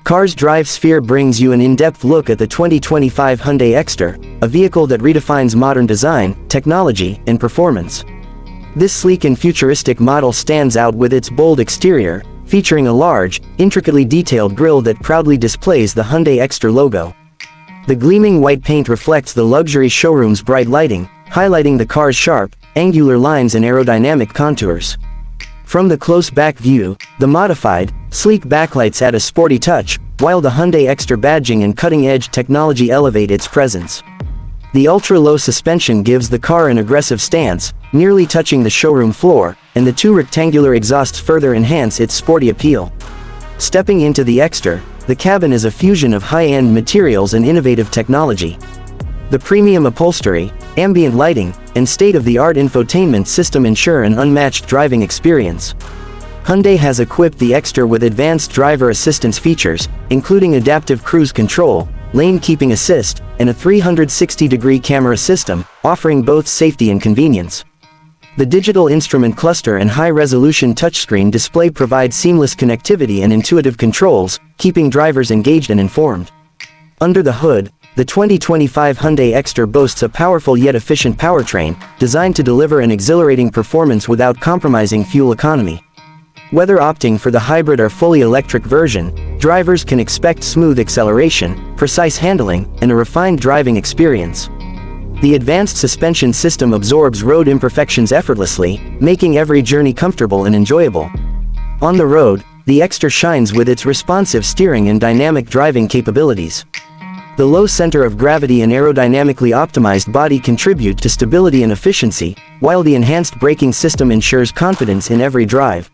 Cars Drive Sphere brings you an in-depth look at the 2025 Hyundai Exter, a vehicle that redefines modern design, technology, and performance. This sleek and futuristic model stands out with its bold exterior, featuring a large, intricately detailed grille that proudly displays the Hyundai Exter logo. The gleaming white paint reflects the luxury showroom's bright lighting, highlighting the car's sharp, angular lines and aerodynamic contours. From the close-back view, the modified, sleek backlights add a sporty touch, while the Hyundai Exter badging and cutting-edge technology elevate its presence. The ultra-low suspension gives the car an aggressive stance, nearly touching the showroom floor, and the two rectangular exhausts further enhance its sporty appeal. Stepping into the Exter, the cabin is a fusion of high-end materials and innovative technology. The premium upholstery, ambient lighting, and state-of-the-art infotainment system ensure an unmatched driving experience. Hyundai has equipped the Exter with advanced driver assistance features, including adaptive cruise control, lane keeping assist, and a 360-degree camera system, offering both safety and convenience. The digital instrument cluster and high-resolution touchscreen display provide seamless connectivity and intuitive controls, keeping drivers engaged and informed. Under the hood, the 2025 Hyundai Exter boasts a powerful yet efficient powertrain, designed to deliver an exhilarating performance without compromising fuel economy. Whether opting for the hybrid or fully electric version, drivers can expect smooth acceleration, precise handling, and a refined driving experience. The advanced suspension system absorbs road imperfections effortlessly, making every journey comfortable and enjoyable. On the road, the Exter shines with its responsive steering and dynamic driving capabilities. The low center of gravity and aerodynamically optimized body contribute to stability and efficiency, while the enhanced braking system ensures confidence in every drive.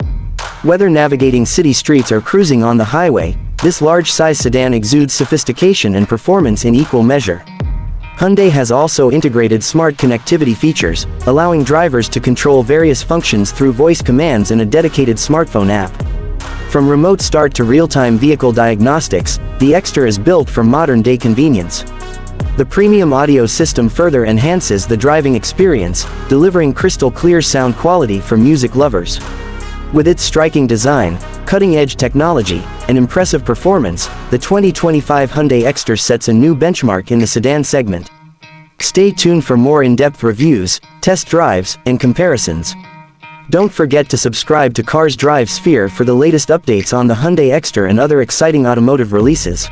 Whether navigating city streets or cruising on the highway, this large-size sedan exudes sophistication and performance in equal measure. Hyundai has also integrated smart connectivity features, allowing drivers to control various functions through voice commands and a dedicated smartphone app. From remote start to real-time vehicle diagnostics, the Exter is built for modern-day convenience. The premium audio system further enhances the driving experience, delivering crystal-clear sound quality for music lovers. With its striking design, cutting-edge technology, and impressive performance, the 2025 Hyundai Exter sets a new benchmark in the sedan segment. Stay tuned for more in-depth reviews, test drives, and comparisons. Don't forget to subscribe to Cars Drive Sphere for the latest updates on the Hyundai Exter and other exciting automotive releases.